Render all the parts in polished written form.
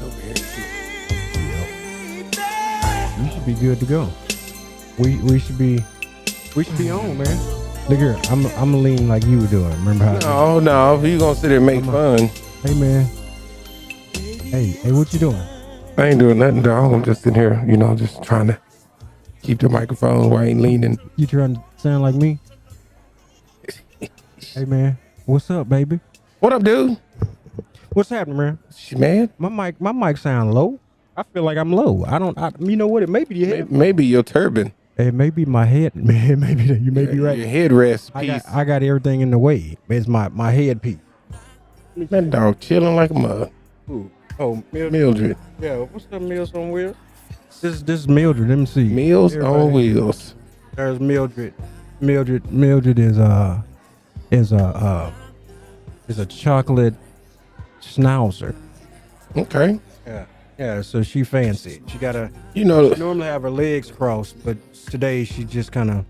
over here. You should be good to go. We should be on, man. Look here, I'm gonna lean like you were doing. Remember how? No, you gonna sit there and make fun? Hey, man. Hey, what you doing? I ain't doing nothing, dog. I'm just sitting here, just trying to keep the microphone where I ain't leaning. You trying to sound like me? Hey, man. What's up, baby? What up, dude? What's happening, man? Man, My mic sound low. I feel like I'm low. You know what? It may be your head. maybe your turban. It may be my head, man. Maybe you may be right. Your headrest piece. I got everything in the way. It's my head piece. That dog chilling like a mug. Ooh. Oh, Mildred. Yeah, what's up, Meals on Wheels? This is Mildred. Let me see. Meals on Wheels. There's Mildred. Mildred is a chocolate schnauzer. Okay. Yeah. So she fancy. She gotta. You know. She normally have her legs crossed, but today she's just kind of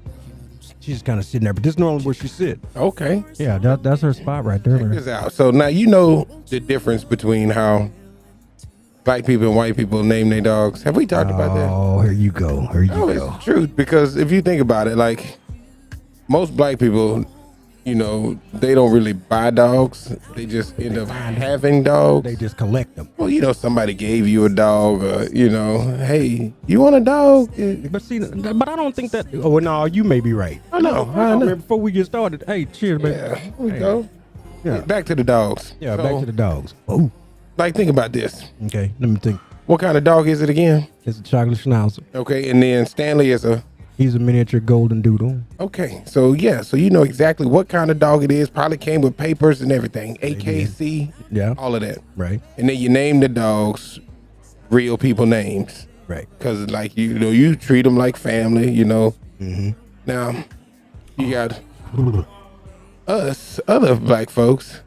sitting there. But this is normally where she sit. Okay. Yeah, that's her spot right there. Check this out. So now you know the difference between how black people and white people name their dogs. Have we talked about that? Oh, here you go. It's the truth, because if you think about it, like most black people, they don't really buy dogs. They just end up having dogs. They just collect them. Well, somebody gave you a dog, hey, you want a dog? But I don't think that. Oh, no, you may be right. I know. Before we get started, hey, cheers, baby. Yeah, here we go. Yeah. Back to the dogs. Yeah, back to the dogs. Oh. Like, think about this. Okay, let me think. What kind of dog is it again? It's a chocolate schnauzer. Okay, and then Stanley is He's a miniature golden doodle. Okay, so you know exactly what kind of dog it is. Probably came with papers and everything. AKC, yeah, all of that. Right. And then you name the dogs real people names. Right. Because you treat them like family, Mm-hmm. Now, you got us, other black folks,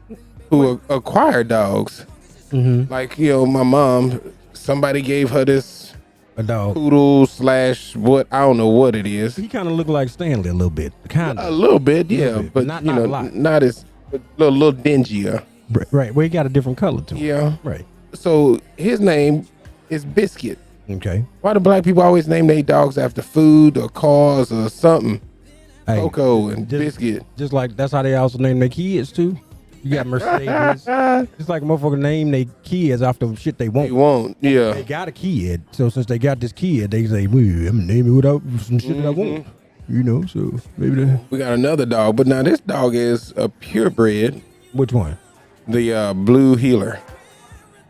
who acquire dogs. Mm-hmm. Like, my mom, somebody gave her this a dog poodle / what, I don't know what it is. He kind of looked like Stanley a little bit. A little bit, yeah. But not a lot. Not as a little dingier. Right. Well, he got a different color too. Yeah. Right. So his name is Biscuit. Okay. Why do black people always name their dogs after food or cars or something? Hey, Coco and just, Biscuit. Just like that's how they also name their kids too. You got Mercedes. It's like a motherfucker name their kids after shit they want. They won't, yeah. They got a kid, so since they got this kid, they say, well, I'm gonna name it without some shit that I want. So maybe that. We got another dog, but now this dog is a purebred. Which one? The blue healer.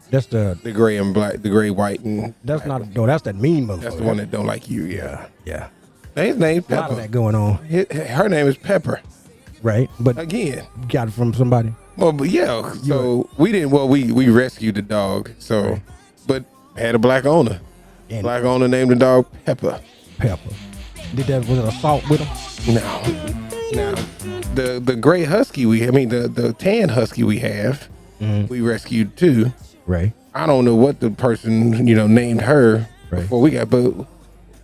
That's the gray and black, the gray, white, and that's black. Not. No, that's that mean motherfucker. That's the one that don't like you. Yeah. Yeah. His name's Pepper. A lot of that going on. Her name is Pepper. Right, but again, got it from somebody. Well, but yeah. So we didn't. Well, we rescued the dog. So, right. But had a black owner. And black owner named the dog Pepper. Did that with assault with him? No. The gray husky the tan husky we have, we rescued too. Right. I don't know what the person named her before we got, but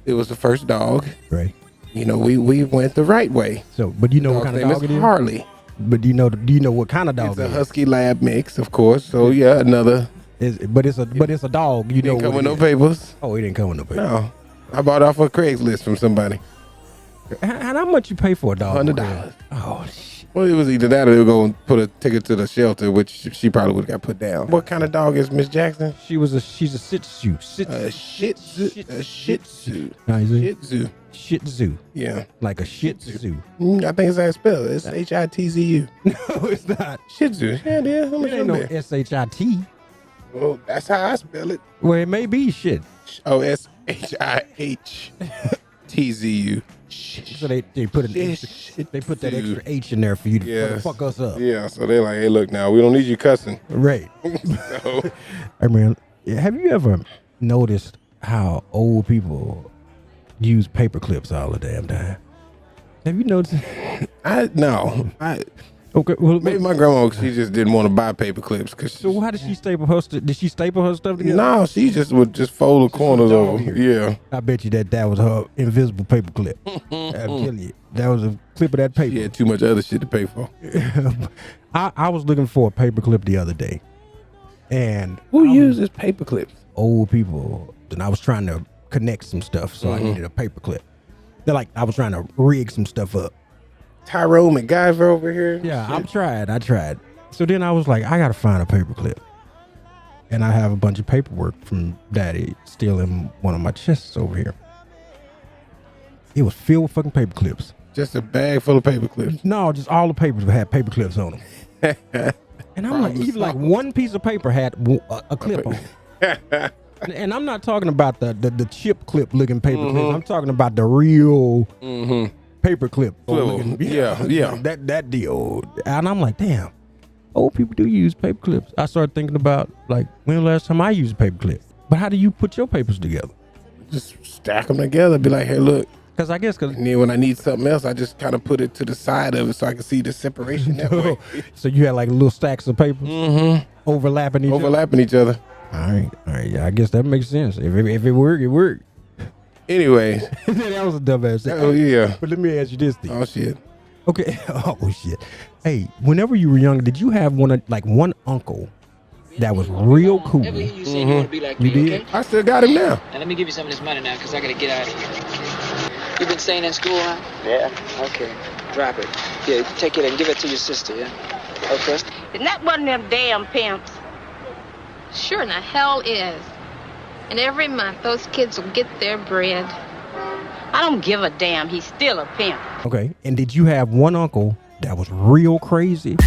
it was the first dog. Right. We went the right way. So, but what kind of dog it is? Harley. But do you know what kind of dog it is? It's a husky lab mix, of course. So yeah, another. But it's a dog. You didn't come with no papers. Oh, he didn't come with no papers. No, I bought off a Craigslist from somebody. How much you pay for a dog? $100. Oh shit. Well, it was either that or they were going to put a ticket to the shelter, which she probably would have got put down. What kind of dog is Miss Jackson? She's a Shih Tzu. A Shih Tzu. A Shih Tzu. Shih Tzu. Shih Tzu. Yeah. Like a Shih Tzu. I think it's how it's spelled. It's HITZU. No, it's not. Shih Tzu. Yeah, dear. How much ain't no SHIT. Well, that's how I spell it. Well, it may be shit. Oh, SHIHTZU. So they put that extra H in there for you to fuck us up. Yeah, so they're like, hey, look now, we don't need you cussing. Right. So. I mean, have you ever noticed how old people use paper clips all the damn time? Have you noticed? No. Okay, well, maybe my grandma, she just didn't want to buy paper clips. So how did she staple her stuff? Did she staple her stuff together? No, she just would fold the corners over. Yeah. I bet you that was her invisible paper clip. I'm telling you, that was a clip of that paper. She had too much other shit to pay for. I was looking for a paper clip the other day, And Who uses paper clips? old people. And I was trying to connect some stuff, so I needed a paper clip. They're like, I was trying to rig some stuff up. Tyrone MacGyver over here. Yeah, I tried. So then I was like, I gotta find a paper clip. And I have a bunch of paperwork from Daddy still in one of my chests over here. It was filled with fucking paper clips. Just a bag full of paper clips. No, just all the papers had paper clips on them. And I'm like, even like one piece of paper had a clip on it. And I'm not talking about the chip clip looking paper clips. I'm talking about the real paper clip. Yeah. That deal. And I'm like, damn, old people do use paper clips. I started thinking about like, when the last time I used a paper clip? But how do you put your papers together? Just stack them together. Be like, hey, look. Because I guess And then when I need something else, I just kind of put it to the side of it so I can see the separation that way. So you had like little stacks of papers overlapping each other. All right. Yeah, I guess that makes sense. If it worked, it worked. Anyway. That was a dumbass. Oh, yeah. But let me ask you this thing. Oh, shit. Okay. Oh, shit. Hey, whenever you were younger, did you have one uncle that was real cool? Ever hear you say you want to be like me, did? okay? I still got him now. Now let me give you some of this money now, because I got to get out of here. You been staying in school, huh? Yeah. Okay. Drop it. Yeah, take it and give it to your sister, yeah? Okay. Isn't that one of them damn pimps? Sure in the hell is. And every month, those kids will get their bread. I don't give a damn. He's still a pimp. Okay. And did you have one uncle that was real crazy?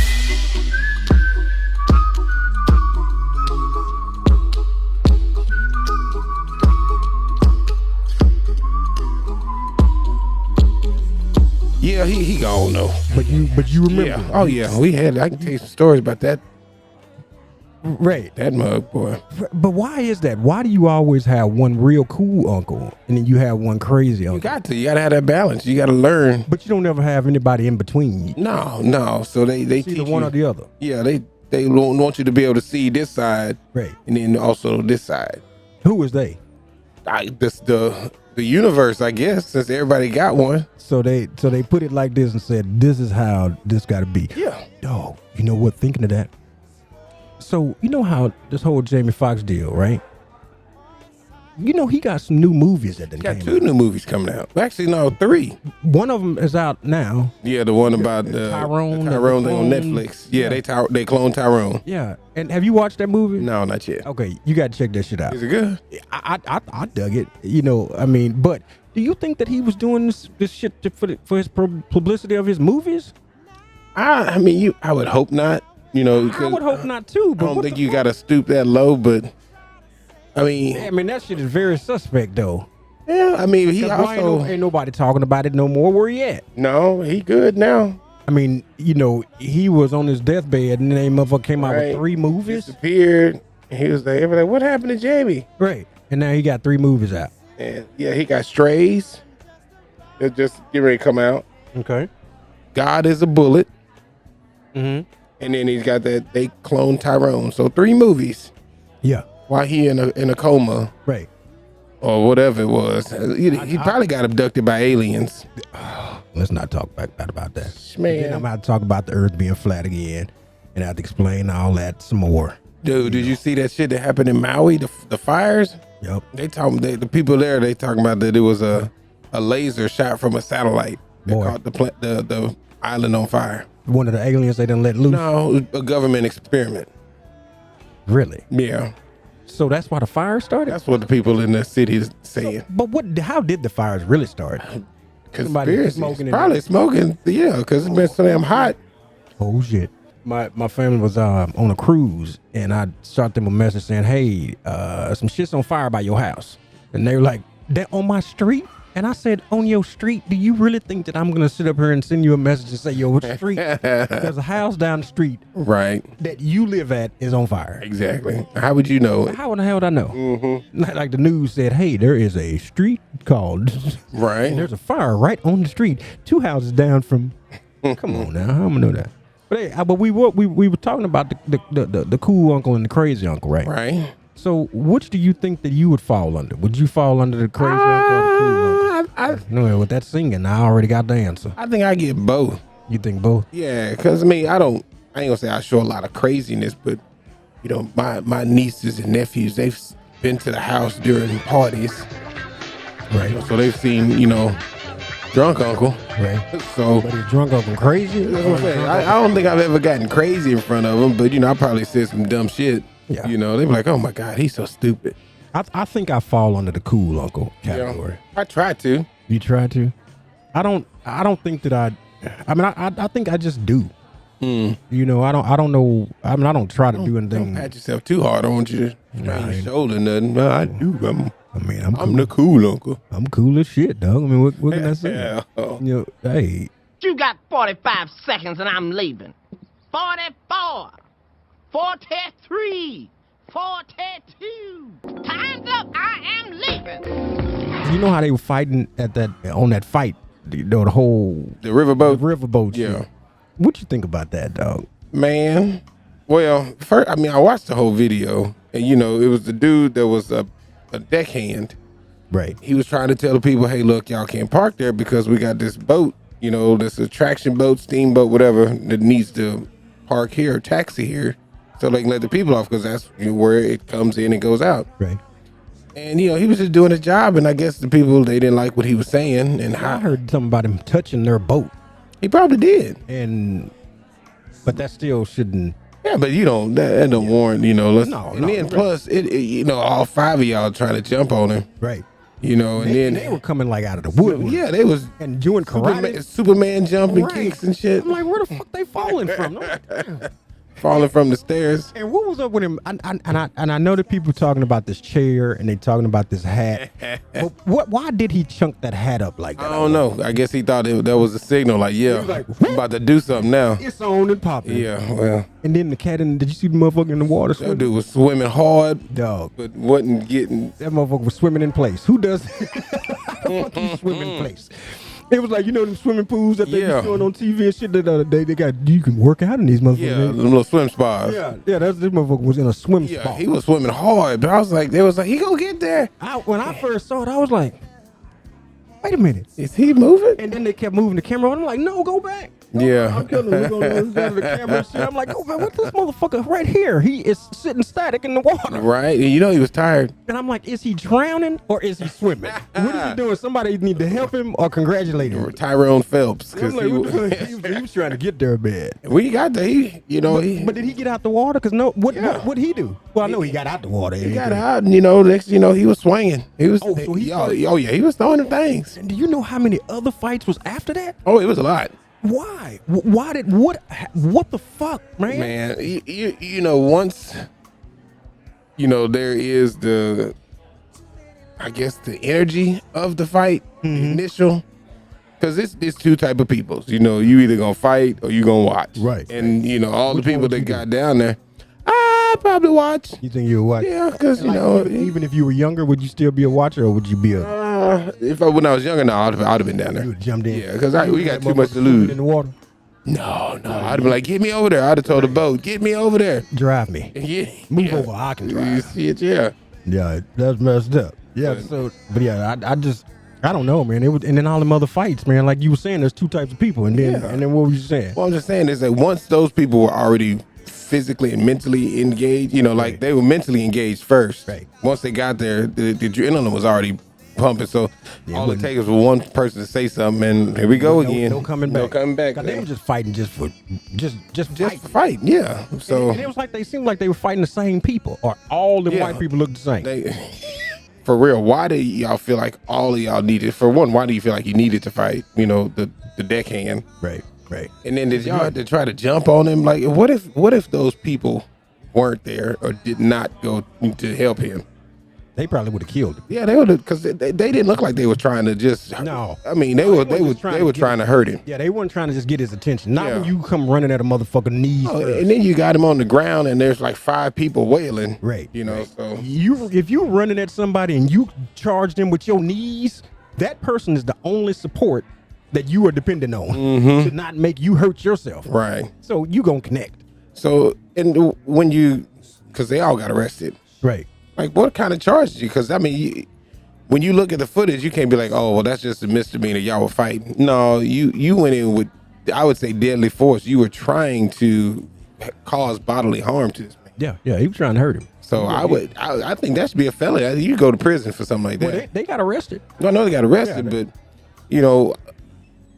Yeah, he gone though. But you remember? Yeah. Oh yeah, we had. I can tell you some stories about that. Right. That mug boy. But why is that? Why do you always have one real cool uncle and then you have one crazy uncle? You gotta have that balance. You gotta learn. But you don't ever have anybody in between you. No. So they It's teach either one you, or the other. Yeah, they want you to be able to see this side, Right. and then also this side. Who is they? The universe, I guess, since everybody got one. So they put it like this and said, this is how this got to be. Yeah. Dog, you know what? Thinking of that. So you know how this whole Jamie Foxx deal, right? You know he got some new movies that Got came two out. new movies coming out. Actually, no, three. One of them is out now. Yeah, the one about Tyrone, Tyrone the thing on clone. Netflix. Yeah, Yeah. they cloned Tyrone. Yeah. And have you watched that movie? No, not yet. Okay, you got to check that shit out. Is it good? I dug it. You know, I mean, but do you think that he was doing this shit for his publicity of his movies? I mean, I would hope not. You know, I would hope not too. I But don't what think the you fuck? got to stoop that low, but I mean, that shit is very suspect though. yeah, I mean, he 'Cause why also ain't nobody talking about it no more. Where he at? no, he good now. I mean, you know, he was on his deathbed and then motherfucker came out with Right. 3 movies. Disappeared. He was like, everybody, what happened to Jamie? Right. And now he got 3 movies out. And yeah, he got Strays. They're just getting ready to come out. Okay. God is a Bullet. Mm-hmm. And then he's got that they cloned Tyrone. So 3 movies Yeah. while he in a coma Right. or whatever it was. He probably got abducted by aliens. Let's not talk about that. Man. Then I'm about to talk about the earth being flat again. And I have to explain all that some more. Dude, did you see that shit that happened in Maui? The fires? Yep. They talking the people there. They talking about that it was a laser shot from a satellite that Boy. caught the island on fire. One of the aliens they done let loose. No, it was a government experiment. Really? Yeah, So that's why the fire started? that's what the people in the city is saying. But how did the fires really start? Somebody Conspiracy, smoking in probably smoking. Yeah, because it's been so damn hot. Oh shit. My family was on a cruise and I shot them a message saying, hey, some shit's on fire by your house. And they were like, that on my street? And I said, on your street, do you really think that I'm going to sit up here and send you a message and say, your street? There's a house down the street Right, that you live at is on fire. exactly. How would you know it? How in the hell would I know? Mm-hmm. Like the news said, hey, there is a street called, and Right. there's a fire right on the street, 2 houses down from, come on now, how am I know that? But hey, but we were talking about the cool uncle and the crazy uncle, right? Right. So which do you think that you would fall under? Would you fall under the crazy uncle or the cool uncle? No, with that singing, I already got the answer. I think I get both. You think both? Yeah, because I mean, I ain't gonna say I show a lot of craziness, but you know, my nieces and nephews, they've been to the house during parties. Right. So they've seen, you know, drunk uncle. Right. So But is drunk uncle crazy? that's what I'm saying. I don't think I've ever gotten crazy in front of them, but you know, I probably said some dumb shit. Yeah. You know, they be like, "Oh my God, he's so stupid." I think I fall under the cool uncle category. I try to. You try to? I don't think that I mean I think I just do. You know, I don't know. I mean, I don't try to do anything. Don't pat yourself too hard. I don't want you to strain your shoulder nothing. No, I do. I'm I'm the cool uncle. I'm cool as shit, dog. I mean, what can I say? Yeah. You know, hey, You got 45 seconds and I'm leaving. 44, 43, 42. Time's up. I am leaving. you know how they were fighting on that fight, you know, the whole The riverboat. shit. Yeah. What you think about that, dog? Man, well, first, I mean, I watched the whole video, and you know, it was the dude that was a deckhand. Right. He was trying to tell the people, "Hey, look, y'all can't park there because we got this boat, you know, this attraction boat, steamboat, whatever, that needs to park here, taxi here, so they can let the people off because that's, you know, where it comes in and goes out." Right. And you know, he was just doing his job, and I guess the people, they didn't like what he was saying, and I how heard something about him touching their boat, he probably did. but that still shouldn't. Yeah, but you don't. That don't warrant. You know. And then right. plus, it you know, all five of y'all trying to jump on him. Right. You know, and They then were coming like out of the wood. yeah, they was And doing karate. Superman jumping Right. kicks and shit, I'm like, where the fuck they falling from? I'm like, damn. falling from the stairs. And what was up with him? And I know that people talking about this chair and they talking about this hat. But why did he chunk that hat up like that? I don't know. I guess he thought that was a signal. Like, yeah, was like, I'm about to do something now. It's on and popping. Yeah, well, And then the cat did you see the motherfucker in the water that swimming? dude was swimming hard, Dog. but wasn't getting. That motherfucker was swimming in place. Who does How the fuck you swim in place? It was like, you know, them swimming pools that they Yeah. be showing on TV and shit the other day. They got, you can work out in these motherfuckers. Yeah, them little swim spas. Yeah, this motherfucker was in a swim Yeah, spot. he was swimming hard, but I was like, they was like, he gonna get there. When I first saw it, I was like, wait a minute. Is he moving? And then they kept moving the camera. I'm like, no, go back. Yeah. I'm killing him. We're going to the camera and shit. I'm like, go back. What's this motherfucker right here? He is sitting static in the water. Right, and you know he was tired. And I'm like, is he drowning or is he swimming? What is he doing? Somebody need to help him or congratulate him. Tyrone Phelps, I'm because like, what the fuck? He was trying to get there bad. we got there. But did he get out the water? Because what he do? Well, I know he got out the water. He got out, and next, he was swinging. He was. Oh, so he oh yeah, he was throwing them things. And do you know how many other fights was after that? Oh, it was a lot. Why? Why did what the fuck, man? Man, once there is the, I guess, the energy of the fight, the initial, because it's two type of people. You either gonna fight or you gonna watch. Right. And all Which the people one would that you do? got down there, I'd probably watch. You think you'll watch? Yeah, because even if you were younger, would you still be a watcher, or would you be a? when I was younger, no, I'd have been down there. You would jumped in. Yeah, because we got That too much to motherfucker swimming lose. in the water. No, I'd have been like, get me over there. I'd have told the boat, get me over there. Drive me. Yeah, Move over. I can You drive. see it, yeah. Yeah, that's messed up. Yeah. But yeah, I don't know, man. It was, and then all them other fights, man. Like you were saying, there's two types of people, and then what were you saying? Well, I'm just saying is that once those people were already physically and mentally engaged, like they were mentally engaged first. Right. Once they got there, the adrenaline was already pumping. So all it takes was one person to say something, and here we go again. No coming back. No coming back. God, they were just fighting just just fight. Yeah. So and it was like they seemed like they were fighting the same people, or all the Yeah. white people looked the same. they, for real, why do y'all feel like all of y'all needed? For one, why do you feel like you needed to fight? The deckhand. Right. And then did y'all have to try to jump on him? Like, what if those people weren't there or did not go to help him? They probably would have killed him. Yeah, they would have, because they didn't look like they were trying to just. No. I mean, they wasn't were just trying to trying to hurt him. Yeah, they weren't trying to just get his attention. Not Yeah. when you come running at a motherfucker knees Oh, first. and then you got him on the ground, and there's like 5 people wailing. Right. So If you're running at somebody and you charge them with your knees, that person is the only support that you are dependent on to not make you hurt yourself. right. So you gonna connect. So and when because they all got arrested. Right. Like, what kind of charges you? Because I mean, when you look at the footage, you can't be like, oh, well, that's just a misdemeanor. Y'all were fighting. No, you went in with, I would say, deadly force. You were trying to cause bodily harm to this man. Yeah, he was trying to hurt him. So I think that should be a felony. You go to prison for something like that. Well, they got arrested. I know they got arrested, but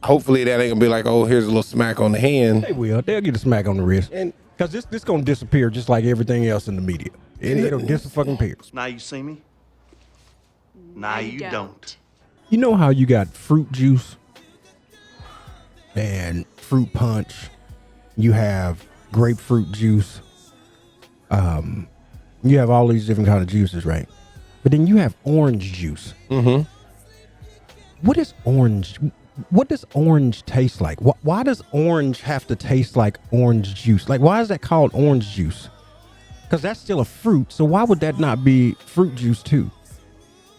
hopefully that ain't gonna be like, oh, here's a little smack on the hand. They will. They'll get a smack on the wrist. Because this gonna disappear just like everything else in the media. It'll disappear. Now you see me? Now you don't. You know how you got fruit juice and fruit punch? You have grapefruit juice. You have all these different kind of juices, right? But then you have orange juice. Mm-hmm. What does orange taste like? Why does orange have to taste like orange juice? Like, why is that called orange juice? Because that's still a fruit. So why would that not be fruit juice too?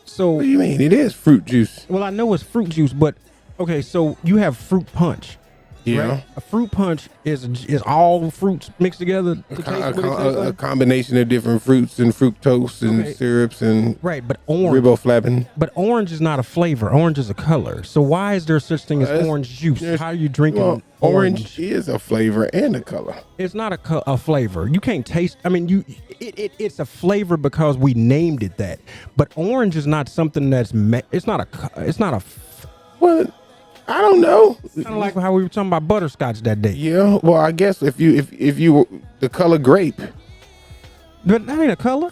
So What do you mean? It is fruit juice. well, I know it's fruit juice, but okay. So you have fruit punch. Yeah. Right? A fruit punch is all fruits mixed together. A combination of different fruits and fructose and syrups and right, but orange. riboflavin. But orange is not a flavor. Orange is a color. So why is there such thing as orange juice? How are you drinking orange? Is a flavor and a color. It's not a flavor. You can't taste. I mean, it's a flavor because we named it that. But orange is not something that's. It's not a. Well, I don't know. Kind of like how we were talking about butterscotch that day. Yeah. Well, I guess if you the color grape. But that ain't a color.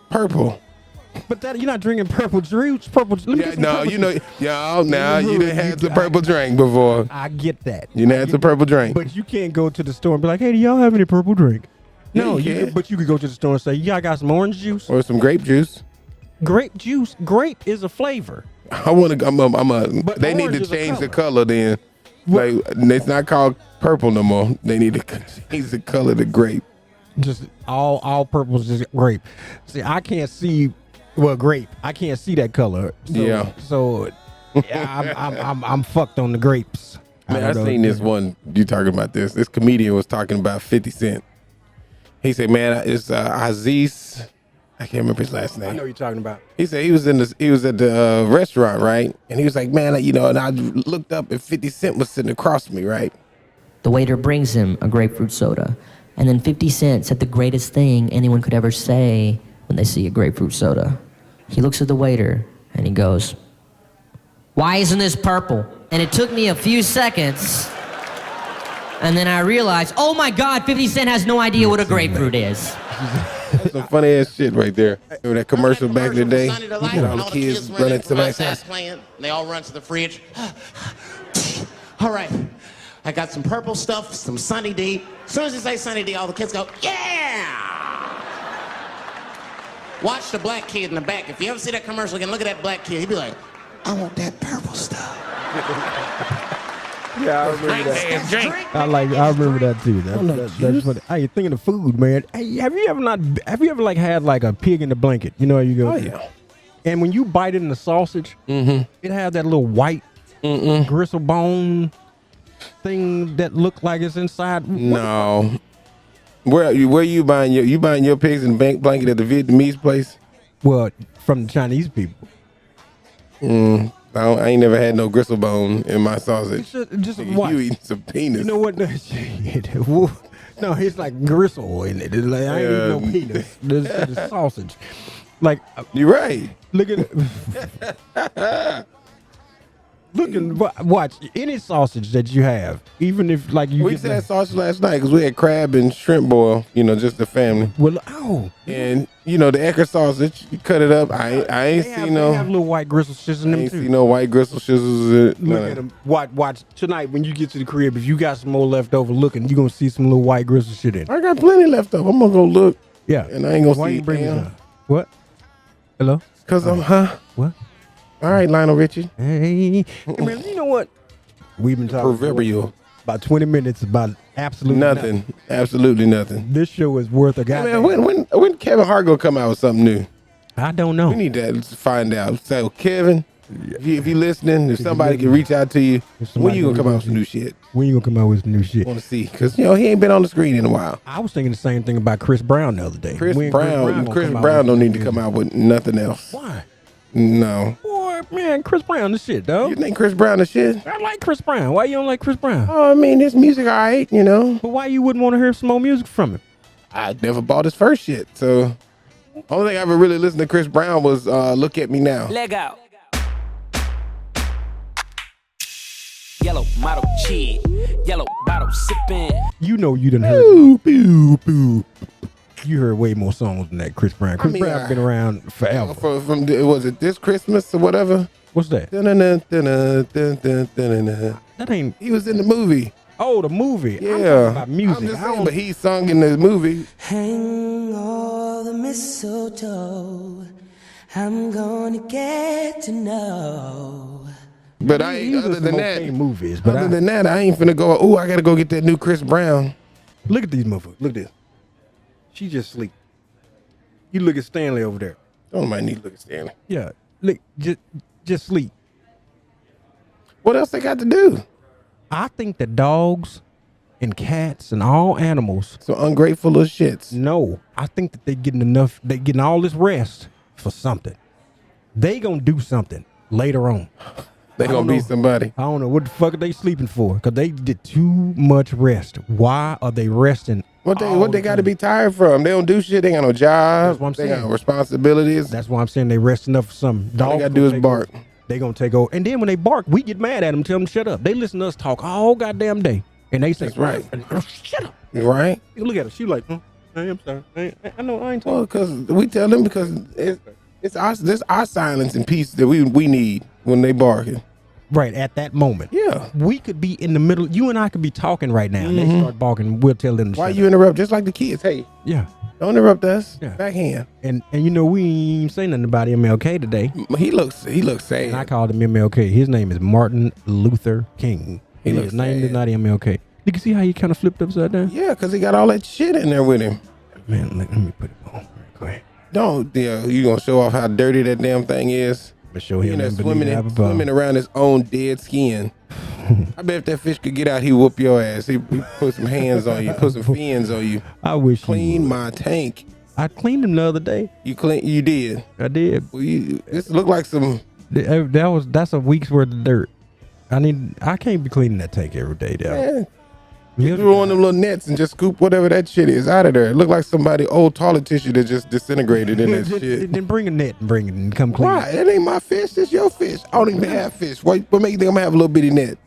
Purple. But that you're not drinking purple juice. Purple. Let me get some purple juice. You done had the purple drink before. I get that. You done had the purple drink. But you can't go to the store and be like, "Hey, do y'all have any purple drink?" No, but you could go to the store and say, "Yeah, I got some orange juice or some grape juice." Grape juice. Grape is a flavor. They need to change the color then. Like, it's not called purple no more. They need to change the color to grape. Just all purple is just grape. See, I can't see. Well, grape. I can't see that color. So I'm fucked on the grapes. Man, I seen this one. You talking about this? This comedian was talking about 50 Cent. He said, "Man, it's Aziz. I can't remember his last name. I know what you're talking about." He said he was at the restaurant, right? And he was like, "Man, and I looked up and 50 Cent was sitting across from me, right?" The waiter brings him a grapefruit soda, and then 50 Cent said the greatest thing anyone could ever say when they see a grapefruit soda. He looks at the waiter and he goes, "Why isn't this purple?" And it took me a few seconds, and then I realized, oh my God, 50 Cent has no idea what a grapefruit is. That's some funny ass shit right there. Remember that commercial back in the day? You know, all the kids running to somebody's house. They all run to the fridge. All right, I got some purple stuff, some Sunny D. As soon as you say Sunny D, all the kids go, yeah! Watch the black kid in the back. If you ever see that commercial again, look at that black kid. He'd be like, I want that purple stuff. Yeah, I remember that. I remember that too. That's funny. Hey, thinking of food, man. Hey, have you ever like had like a pig in the blanket? You know how you go. Oh yeah. And when you bite into the sausage, it had that little white gristle bone thing that looked like it's inside. No. Where you buying your pigs in the blanket at the Vietnamese place? Well, from the Chinese people. I ain't never had no gristle bone in my sausage. Just watch. You eating some penis. You know what? No, it's like gristle in it. It's like, I ain't eating no penis. The sausage. Like, you're right. Look at watch any sausage that you have, even if like you. We had sausage last night because we had crab and shrimp boil. Just the family. Well, and the Ecker sausage, you cut it up. I ain't seen no. They have little white gristle shizzles in them ain't too. See no white gristle shizzles. Look at them. Watch tonight when you get to the crib. If you got some more left over, looking, you gonna see some little white gristle shit in. I got plenty left over. I'm gonna go look. Yeah, and I ain't gonna Why see. You bring this up? What? Hello? Cause I'm What? All right, Lionel Richie. Hey, man, you know what? We've been talking proverbial about 20 minutes about absolutely nothing. Absolutely nothing. This show is worth a goddamn. Man, when Kevin Hart gonna come out with something new? I don't know. We need to find out. So Kevin, if you listening, if somebody can reach out to you, when you gonna come out with some new shit? When you gonna come out with some new shit? I want to see, because he ain't been on the screen in a while. I was thinking the same thing about Chris Brown the other day. Chris Brown don't need to come out with nothing else. Why? No. Boy, man, Chris Brown the shit, though. You think Chris Brown the shit? I like Chris Brown. Why you don't like Chris Brown? Oh, I mean, his music all right, But why you wouldn't want to hear some more music from him? I never bought his first shit. So only thing I ever really listened to Chris Brown was Look at Me Now. Leg out. Yellow model cheat. Yellow bottle sipping. You know you done heard. You heard way more songs than that Chris Brown. Chris Brown been around forever. From was it this Christmas or whatever? What's that? That ain't. He was in the movie. Oh, the movie. Yeah. About music. I'm just saying, but he sung in the movie. Hang all the mistletoe. I'm gonna get to know. But I ain't. Other than that, movies. But other than that, I ain't finna go. Oh, I gotta go get that new Chris Brown. Look at these motherfuckers. Look at this. She just sleep. You look at Stanley over there. Don't mind need to look at Stanley. Yeah. Look, just sleep. What else they got to do? I think that dogs and cats and all animals. So ungrateful little shits. No, I think that they getting all this rest for something. They gonna do something later on. They gonna be somebody. I don't know what the fuck are they sleeping for, because they did too much rest. Why are they resting? What they got to be tired from? They don't do shit. They got no job. That's what I'm they saying. got responsibilities. That's why I'm saying they resting up for something. All they got to do is bark. They gonna take over, and then when they bark, we get mad at them, tell them to shut up. They listen to us talk all goddamn day, and they say, That's right. Shut up. Right? Look at her. She like, I'm sorry. I know I ain't talking. Well, because we tell them because it's our silence and peace that we need when they barking. Right at that moment. Yeah. We could be in the middle. You and I could be talking right now. And they start barking. We'll tell them to Why shut you up. interrupt? Just like the kids. Hey. Yeah. Don't interrupt us. Yeah. Backhand. And you know we ain't even say nothing about MLK today. He looks sad. And I called him MLK. His name is Martin Luther King. His name is not MLK. You can see how he kind of flipped upside down. Yeah, because he got all that shit in there with him. Man, let me put it on real quick. Don't. Yeah, you gonna show off how dirty that damn thing is? I'm show him swimming around his own dead skin. I bet if that fish could get out, he whoop your ass. He put some hands on you, put some fins on you. I wish clean my tank. I cleaned him the other day. You did. I did. Well, this looked like some. That's a week's worth of dirt. I can't be cleaning that tank every day, though. You threw on them little nets and just scoop whatever that shit is out of there. It looked like somebody old toilet tissue that just disintegrated in that shit. Then bring a net and bring it and come clean. Why? That ain't my fish. It's your fish. I don't even have fish. What make you think I'm gonna have a little bitty net?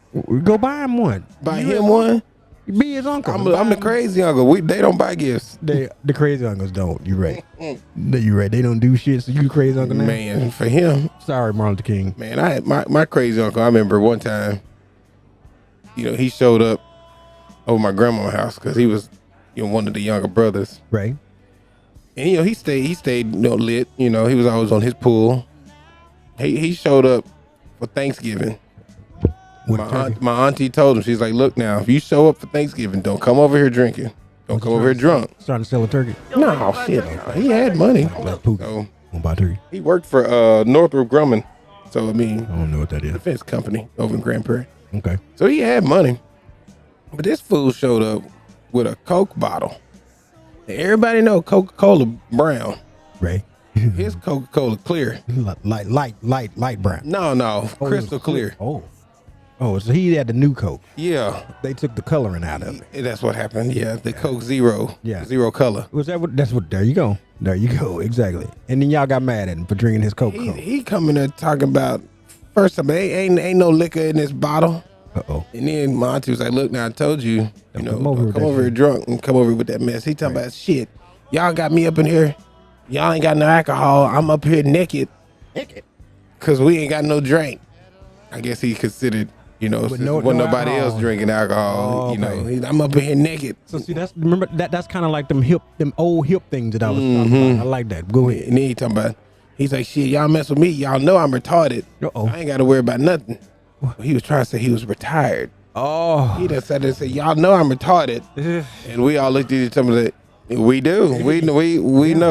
Go buy him one. Buy him one? Be his uncle. I'm the crazy uncle. They don't buy gifts. The crazy uncles don't. You're right. You're right. They don't do shit. So you the crazy uncle now? Man, for him. Sorry, Martin Luther King. Man, I had my crazy uncle. I remember one time, he showed up over my grandma's house because he was, one of the younger brothers. Right. And he stayed lit. He was always on his pool. He showed up for Thanksgiving. My auntie told him, she's like, look now, if you show up for Thanksgiving, don't come over here drinking. Don't come over here drunk. Starting to sell a turkey. No, shit. He had money. So, buy turkey. He worked for Northrop Grumman. So, I don't know what that is. Defense company over in Grand Prairie. Okay. So he had money. But this fool showed up with a Coke bottle. Everybody know Coca-Cola brown. Right. His Coca-Cola clear. Light brown. No. Crystal clear. Oh, so he had the new Coke. Yeah. They took the coloring out of it. That's what happened. Yeah, the Coke Zero. Yeah. Zero color. There you go. There you go. Exactly. And then y'all got mad at him for drinking his Coke. He coming there talking about, first of all, ain't no liquor in this bottle. Uh-oh. And then my auntie was like, look, now I told you, come over here drunk and come over with that mess. He talking about shit. Y'all got me up in here. Y'all ain't got no alcohol. I'm up here naked. Because we ain't got no drink. I guess he considered, wasn't nobody else drinking alcohol. I'm up in here naked. So see, that's kind of like them old hip things that I was talking about. I like that. Go ahead. And then he talking about, he's like, shit, y'all mess with me. Y'all know I'm retarded. Uh-oh. I ain't got to worry about nothing. He was trying to say he was retired. Oh. He just said, y'all know I'm retarded. And we all looked at each other and said, we do. We know.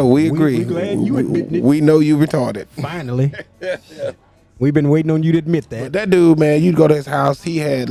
We agree. We know you retarded. Finally. We've been waiting on you to admit that. But that dude, man, you'd go to his house. He had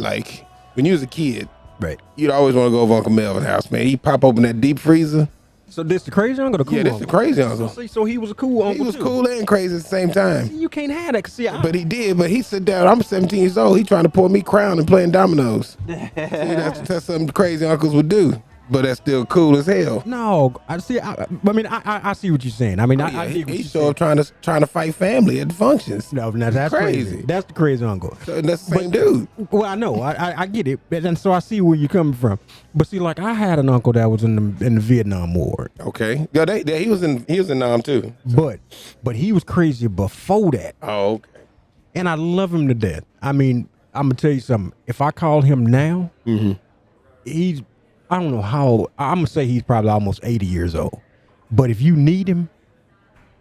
when you was a kid, right? You'd always want to go over Uncle Melvin's house, man. He'd pop open that deep freezer. So this the crazy uncle or the cool uncle? Yeah, this the crazy uncle. So he was a cool uncle. He was cool and crazy at the same time. See, you can't have that. But he did. But he sit down. I'm 17 years old. He trying to pour me crown and playing dominoes. See, that's something crazy uncles would do. But that's still cool as hell. No, I see. I see what you're saying. I mean, I get what he you're show up trying to fight family at the functions. No, that's crazy. That's the crazy uncle. So that's the same dude. Well, I know. I get it, and so I see where you're coming from. But see, like I had an uncle that was in the Vietnam War. Okay. Yeah, he was in Nam too. So. But he was crazy before that. Oh, okay. And I love him to death. I mean, I'm gonna tell you something. If I call him now, he's. I don't know how. I'm gonna say he's probably almost 80 years old. But if you need him,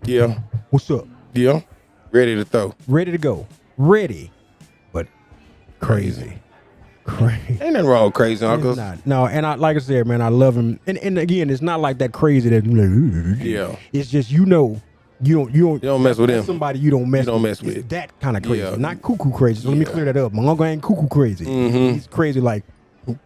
yeah. What's up? Yeah. Ready to throw. Ready to go. Ready, but crazy. Ain't nothing wrong with crazy uncles. No, and like I said, man, I love him. And again, it's not like that crazy that yeah. It's just you don't mess with him. Somebody you don't mess with. It's that kind of crazy, not cuckoo crazy. So let me clear that up. My uncle ain't cuckoo crazy. He's crazy like.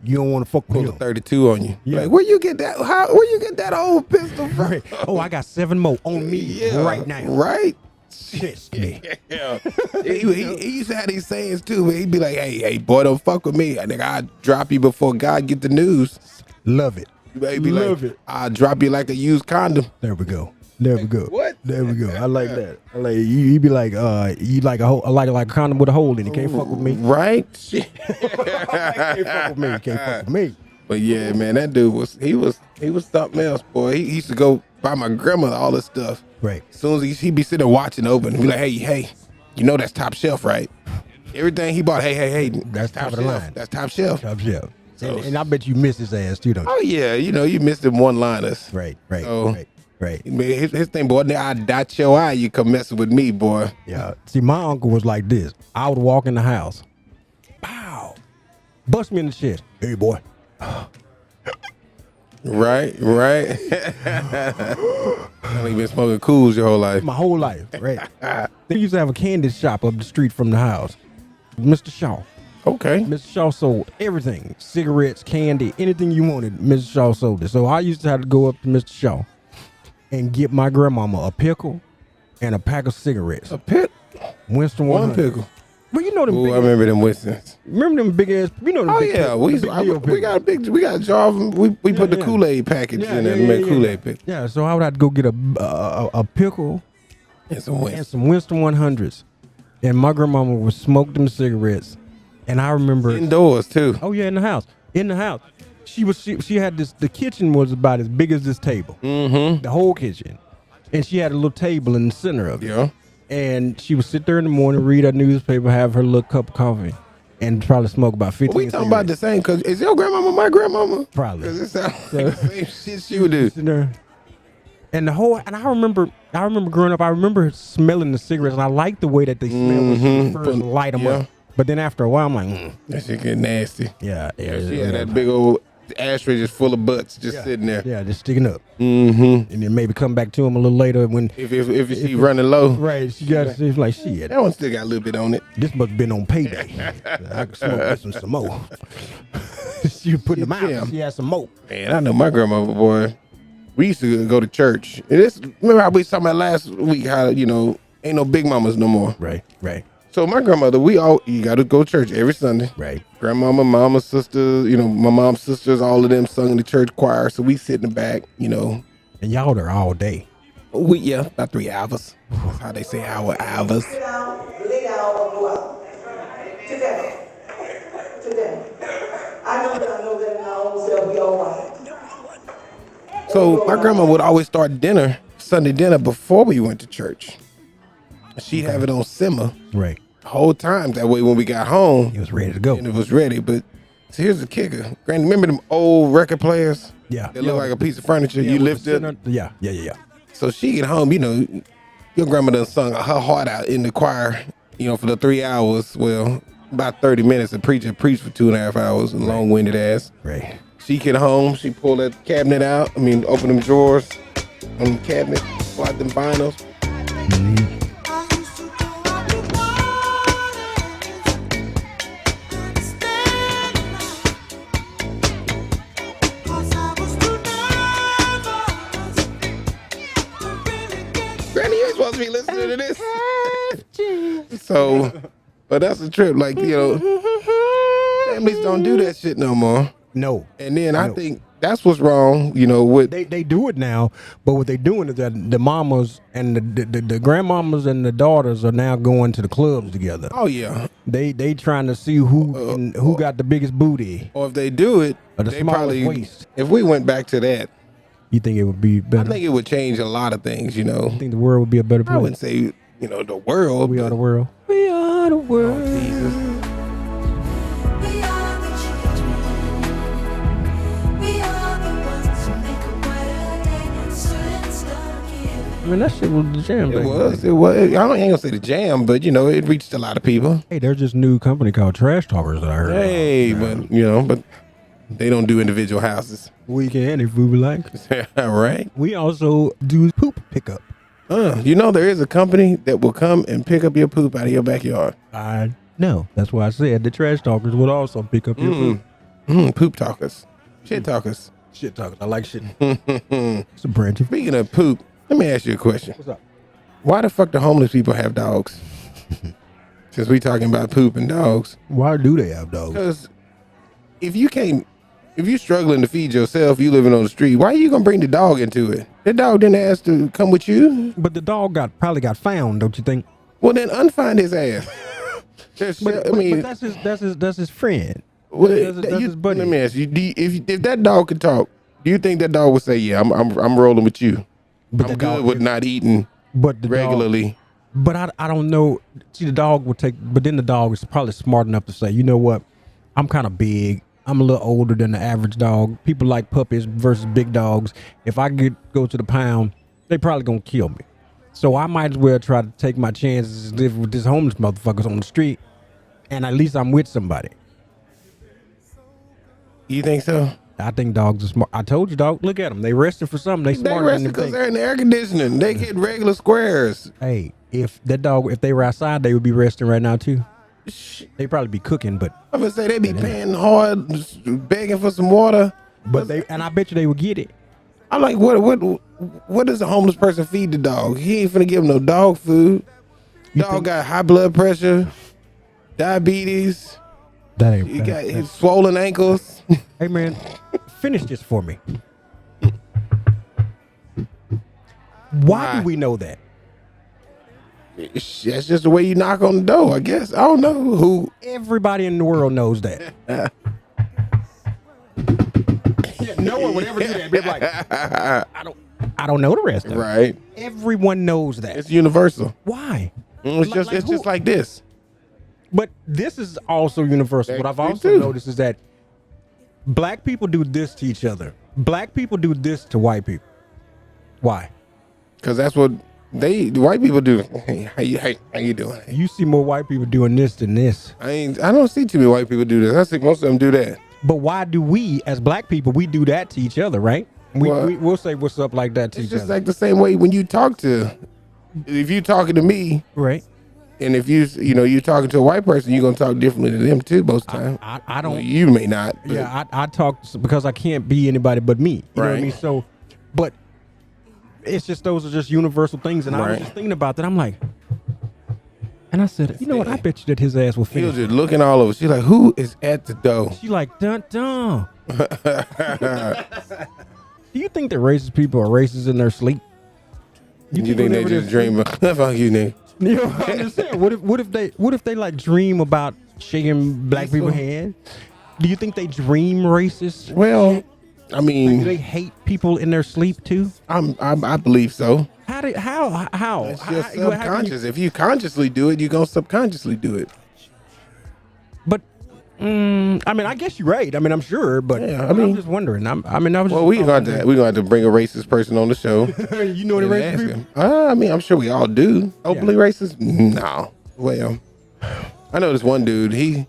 You don't want to fuck with him. 32 on you. Yeah. Like, where you get that old pistol from? Right. Oh, I got 7 more on me right now. Right? Shit me. Yeah. he used to have these sayings too, but he'd be like, hey, boy, don't fuck with me. I think I'll drop you before God get the news. Love it. He'd be like, I'll drop you like a used condom. There we go. There we go. What? There we go. I like that. I like you be like, you like a condom with a hole in it. Can't fuck with me. Right? Can't fuck with me. Can't fuck with me. But yeah, man, that dude was something else, boy. He used to go buy my grandma all this stuff. Right. As soon as he'd be sitting there watching open, he'd be like, hey, you know that's top shelf, right? Everything he bought, hey, that's top of the line. That's top shelf. Top shelf. So, and I bet you miss his ass too, don't you? Oh yeah, you missed them one-liners. Right. Right. His thing, boy, I dot your eye, you come messing with me, boy. Yeah. See, my uncle was like this. I would walk in the house. Pow. Bust me in the chest. Hey, boy. Right. I ain't been smoking cools your whole life. My whole life, right. They used to have a candy shop up the street from the house. Mr. Shaw. Okay. Mr. Shaw sold everything. Cigarettes, candy, anything you wanted, Mr. Shaw sold it. So I used to have to go up to Mr. Shaw and get my grandmama a pickle and a pack of cigarettes. A pickle? Winston One pickle. Well, you know them. Ooh, I remember them Winstons. Remember them big ass. You know them. Oh big yeah, we got a jar of them. We put the Kool-Aid package in there to make Kool-Aid pickle. Yeah, so I would have to go get a pickle and some Winston 100s, and my grandmama would smoke them cigarettes, and I remember indoors too. Oh yeah, in the house. She had this. The kitchen was about as big as this table. Mm-hmm. The whole kitchen, and she had a little table in the center of it. Yeah. And she would sit there in the morning, read her newspaper, have her little cup of coffee, and probably smoke about 15 We talking about the same, because is your grandmama my grandmama? Probably. Because it sounds like the same shit she would do. And I remember growing up, I remember smelling the cigarettes, and I liked the way that they smell when you first light them up. But then after a while, I'm like, that shit get nasty. Yeah. She had that big old ashtray just full of butts just sitting there. Yeah, just sticking up. Mm-hmm. And then maybe come back to him a little later when if she running low. Right, she's like, shit. That one still got a little bit on it. This must have been on payday. I could smoke this and some more. She was putting them out. She had some more. Man, I know my grandmother, boy. We used to go to church. And remember how we was talking about last week how, ain't no big mamas no more. Right. So my grandmother, you got to go to church every Sunday. Right. Grandmama, mama, sister, my mom's sisters, all of them sung in the church choir. So we sit in the back, And y'all there all day. About 3 hours. That's how they say hours. Lay down or go out. Today. I know that in our own self we all right. So my grandma would always start Sunday dinner, before we went to church. She'd have it on simmer. Right. The whole time. That way when we got home, it was ready to go. And it was ready. But so here's the kicker. Granny, remember them old record players? Yeah. They look like a piece of furniture. You lift it. Yeah. So she get home, your grandma done sung her heart out in the choir, for the 3 hours. Well, about 30 minutes. The preacher preached for 2.5 hours, and long-winded ass. Right. She get home, she pull that cabinet out. Open them drawers on the cabinet, pull out them vinyls. Mm-hmm. Granny, you ain't supposed to be listening to this. So, but that's a trip. Families don't do that shit no more. No. And then I think That's what's wrong, you know. With they do it now, but what they doing is that the mamas and the grandmamas and the daughters are now going to the clubs together. Oh yeah, they trying to see who got the biggest booty. Or if they do it, or the they smallest probably. waist. If we went back to that, you think it would be better? I think it would change a lot of things. You know, I think the world would be a better place. I wouldn't say the world. We are the world. We are the world. Oh, Jesus. I mean, that shit was the jam. It was. I ain't gonna say the jam, but it reached a lot of people. Hey, there's this new company called Trash Talkers that I heard. Hey, about. But they don't do individual houses. We can if we would like. Right. We also do poop pickup. There is a company that will come and pick up your poop out of your backyard. I know. That's why I said the Trash Talkers would also pick up your poop. Poop talkers. Shit talkers. Shit talkers. I like shit. It's a branch. Speaking of poop, let me ask you a question. What's up? Why the fuck do homeless people have dogs? Since we talking about poop and dogs. Why do they have dogs? Because if you're struggling to feed yourself, you living on the street, why are you gonna bring the dog into it? The dog didn't ask to come with you. But the dog probably got found, don't you think? Well, then unfind his ass. but that's his friend. Well, that's his buddy. Let me ask you: if that dog could talk, do you think that dog would say, "Yeah, I'm rolling with you"? But I'm good with not eating regularly. But I don't know. See, the dog would take, but then the dog is probably smart enough to say, you know what? I'm kind of big. I'm a little older than the average dog. People like puppies versus big dogs. If I go to the pound, they probably gonna kill me. So I might as well try to take my chances and live with this homeless motherfuckers on the street, and at least I'm with somebody. You think so? I think dogs are smart. I told you, dog. Look at them. They rested for something. They smarter rested than because they're in the air conditioning. They get regular squares. Hey, if they were outside, they would be resting right now too. They probably be cooking, but I'm gonna say they be paying hard, begging for some water. But I bet you they would get it. I'm like, what does a homeless person feed the dog? He ain't finna give him no dog food. Dog got high blood pressure, diabetes. He got his swollen ankles. Hey man, finish this for me. Why do we know that? That's just the way you knock on the door, I guess. I don't know who. Everybody in the world knows that. No one would ever do that. Be like, I don't know the rest of it. Right. Everyone knows that. It's universal. Why? It's just like this. But this is also universal. What I've also noticed is that black people do this to each other. Black people do this to white people. Why? Because that's what the white people do. Hey, how you doing? You see more white people doing this than this. I don't see too many white people do this. I think most of them do that. But why do we, as black people, we do that to each other, right? We'll say what's up like that to each other. It's just like the same way when you talk if you talking to me, right? And if you're talking to a white person, you're gonna talk differently to them too most of the time. I don't. Well, you may not. Yeah, I talk because I can't be anybody but me. You know what I mean? So, but it's just those are just universal things, and I was just thinking about that. I'm like, and I said, you know what? I bet you that his ass will finish. He was just looking all over. She's like, who is at the door? She like, dun dun. Do you think that racist people are racist in their sleep? You think they just dream about fuck you, nigga? You know what I'm just saying? What if they like dream about shaking black people's hand? Do you think they dream racist? Well, I mean, do they hate people in their sleep too? I believe so. How? It's just subconscious. If you consciously do it, you're gonna subconsciously do it. But I mean, I guess you're right. I mean, I'm sure, but I'm just wondering. We're gonna have to bring a racist person on the show. You know the racist people? I mean, I'm sure we all do. Openly racist? No. Well, I know this one dude. He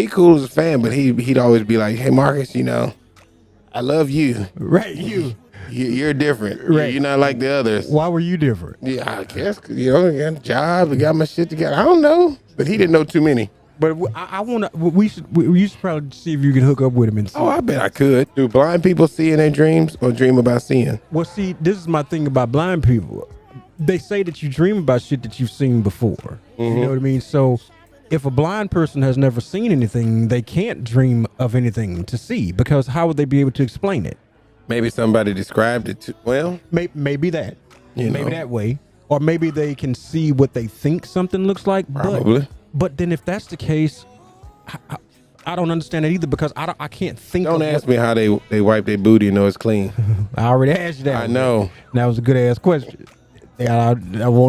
cool as a fan, but he'd always be like, "Hey, Marcus, I love you. Right, You're different. Right. You're not like the others." Why were you different? Yeah, I guess I got a job, I got my shit together. I don't know, but he didn't know too many. But I want to. We should probably see if you can hook up with him and see. Oh, I bet I could. Do blind people see in their dreams or dream about seeing? Well, see, this is my thing about blind people. They say that you dream about shit that you've seen before. Mm-hmm. You know what I mean? So, if a blind person has never seen anything, they can't dream of anything to see because how would they be able to explain it? Maybe somebody described it well. Maybe that. Maybe that way. Or maybe they can see what they think something looks like. Probably. But then if that's the case, I don't understand it either because I can't think. Don't ask me how they wipe their booty and know it's clean. I already asked you that. I know. That was a good ass question. I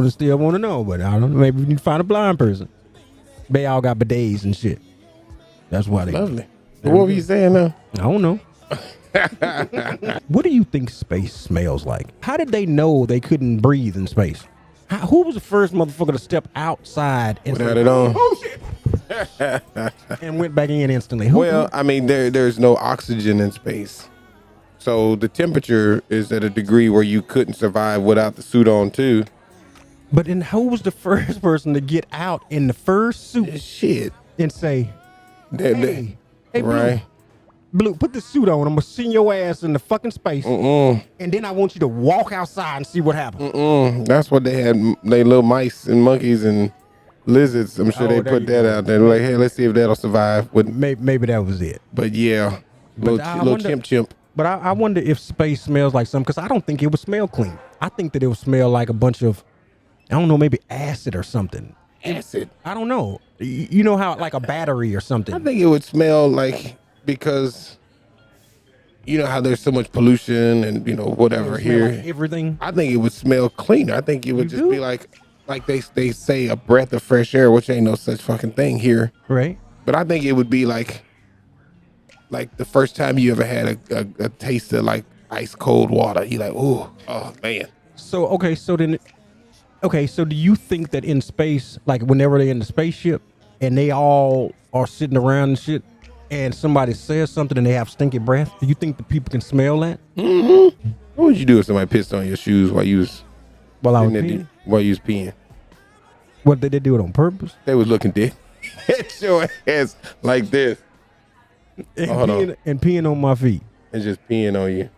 still want to know, but I don't know. Maybe we need to find a blind person. They all got bidets and shit. That's why they lovely. What were you saying now? I don't know. What do you think space smells like? How did they know they couldn't breathe in space? Who was the first motherfucker to step outside and without it on? Oh shit! And went back in instantly. I mean, there's no oxygen in space, so the temperature is at a degree where you couldn't survive without the suit on too. But then, who was the first person to get out in the first suit? Shit, and say, "Hey, right." Blue, put the suit on. I'm gonna send your ass into fucking space, and then I want you to walk outside and see what happens. That's what they had. They little mice and monkeys and lizards. I'm sure they put that out there. Like, hey, let's see if that'll survive. Maybe that was it. But yeah, little chimp. But I wonder if space smells like something because I don't think it would smell clean. I think that it would smell like a bunch of, I don't know, maybe acid or something. Acid. I don't know. You know how like a battery or something. I think it would smell like. Because you know how there's so much pollution and whatever here. Like everything. I think it would smell cleaner. I think it would just be like they say a breath of fresh air, which ain't no such fucking thing here. Right. But I think it would be like the first time you ever had a taste of like ice cold water. You like, oh man. So do you think that in space, like whenever they're in the spaceship and they all are sitting around and shit, and somebody says something and they have stinky breath, do you think the people can smell that? Mm-hmm. What would you do if somebody pissed on your shoes while you was peeing? What, did they do it on purpose? They was looking dick at your ass like this. And peeing on my feet. And just peeing on you.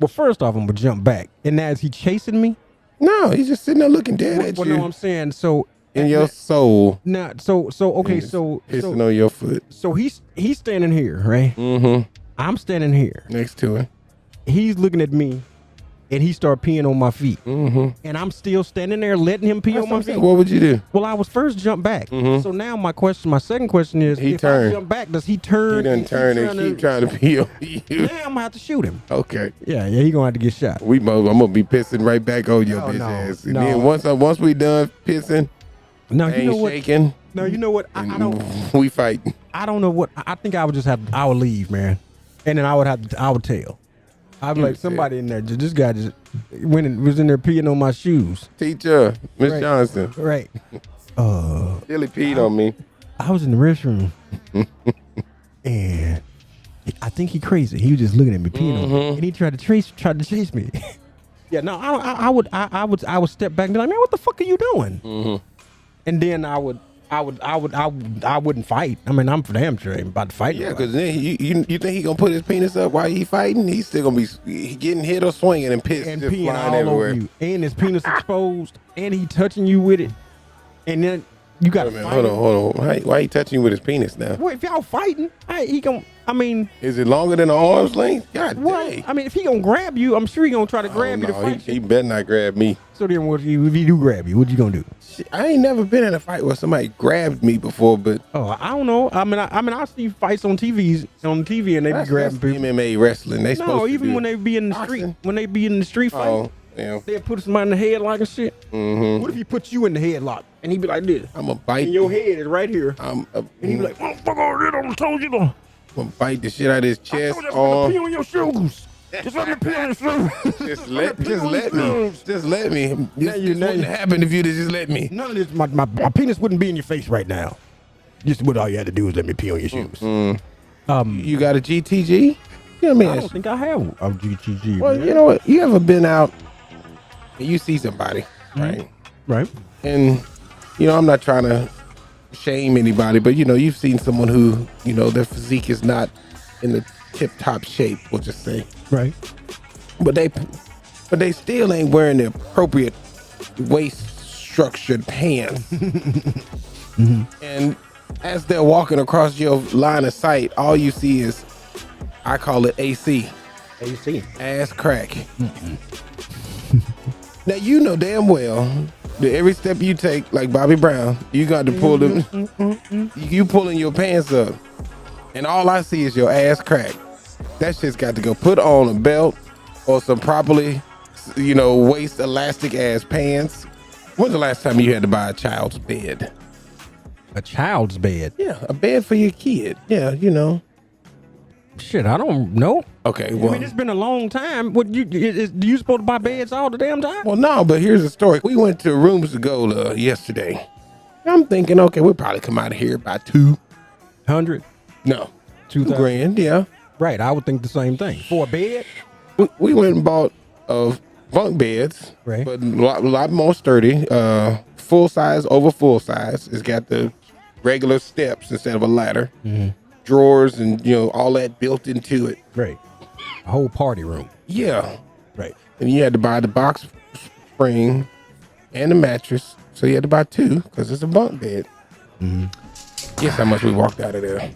Well, first off, I'm gonna jump back. And now is he chasing me? No, he's just sitting there looking dead at you. No, I'm saying so. In your soul. Now, pissing on your foot. So he's standing here, right? Mm-hmm. I'm standing here next to him. He's looking at me, and he started peeing on my feet. Mm-hmm. And I'm still standing there letting him pee on my feet. What would you do? Well, I was first jump back. Mm-hmm. So now my second question is, if I jump back, does he turn? He doesn't turn and keep trying to pee on you. Now I'm gonna have to shoot him. Okay. Yeah, he gonna have to get shot. I'm gonna be pissing right back on your bitch ass. And then once we done pissing. No, you know what? Shaking. No, you know what? I don't. We fight. I don't know what. I think I would just I would leave, man, and then I would tell. I'd be like, somebody in there. This guy just was in there peeing on my shoes. Teacher, Miss Johnson. Right. Billy peed on me. I was in the restroom, and I think he crazy. He was just looking at me peeing on me, and he tried to chase me. Yeah, no, I would step back and be like, man, what the fuck are you doing? Mm-hmm. And then I wouldn't fight. I mean, I'm for damn sure ain't about to fight. Yeah, because then you think he gonna put his penis up while he fighting? He's still gonna be getting hit or swinging and piss and just peeing flying all everywhere. over you, and his penis exposed, and he touching you with it, and then you got to fight. Hold on. Why he touching you with his penis now? Well, if y'all fighting, he gonna. I mean, is it longer than an arm's length? God dang. I mean, if he gonna grab you, I'm sure he gonna try to grab you to fight you. He better not grab me. So then, if he do grab you, what you gonna do? I ain't never been in a fight where somebody grabbed me before, but I don't know. I mean, I see fights on TV, and they be grabbing people. MMA wrestling. They supposed to even when they be in the street, fight, they'll put somebody in the headlock and shit. Mm-hmm. What if he put you in the headlock and he be like this? I'm gonna bite. And your head is right here. And he be like, "Motherfucker, I told you to." I'm gonna bite the shit out of his chest. I told you to pee on your shoes. Just let me pee on your shoes. Just let me. Just let me. This wouldn't happen if you just let me. None of this. My penis wouldn't be in your face right now. Just what all you had to do is let me pee on your shoes. Mm-hmm. You got a GTG? I don't think I have a GTG. Well, man. You know what? You ever been out and you see somebody, right? Right. And I'm not trying to shame anybody, but you've seen someone who their physique is not in the tip-top shape, we'll just say. Right. But they still ain't wearing the appropriate waist-structured pants. Mm-hmm. And as they're walking across your line of sight, all you see is, I call it AC. AC. Ass crack. Now you know damn well that every step you take, like Bobby Brown, you got to pull them. You pulling your pants up, and all I see is your ass crack. That shit's got to go. Put on a belt or some properly, waist elastic ass pants. When's the last time you had to buy a child's bed? A child's bed? Yeah, a bed for your kid. Yeah, Shit, I don't know. Okay, well, I mean, it's been a long time. What you supposed to buy beds all the damn time? Well, no, but here's the story. We went to Rooms to Go yesterday. I'm thinking, okay, we'll probably come out of here by 200. No, 2,000. $2,000. Yeah, right. I would think the same thing for a bed. We went and bought bunk beds, right? But a lot more sturdy. Full size over full size. It's got the regular steps instead of a ladder. Mm-hmm. Drawers and all that built into it. Right. A whole party room. Yeah. Right. And you had to buy the box spring and the mattress. So you had to buy 2 because it's a bunk bed. Mm-hmm. Guess how much we walked out of there?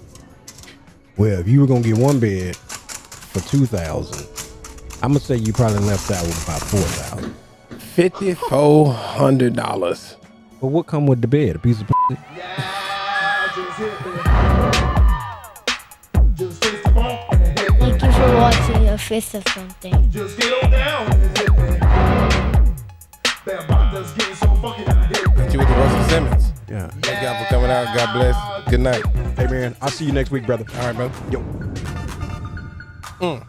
Well, if you were gonna get one bed for $2,000, I'm gonna say you probably left out with about $4,000. $5,400. But what come with the bed? A piece of pussy? Thank you for watching A Fifth of Something. Just get on down. Hit you with the Russell Simmons. Yeah. Thank y'all for coming out. God bless. Good night. Hey, man. I'll see you next week, brother. All right, brother. Yo.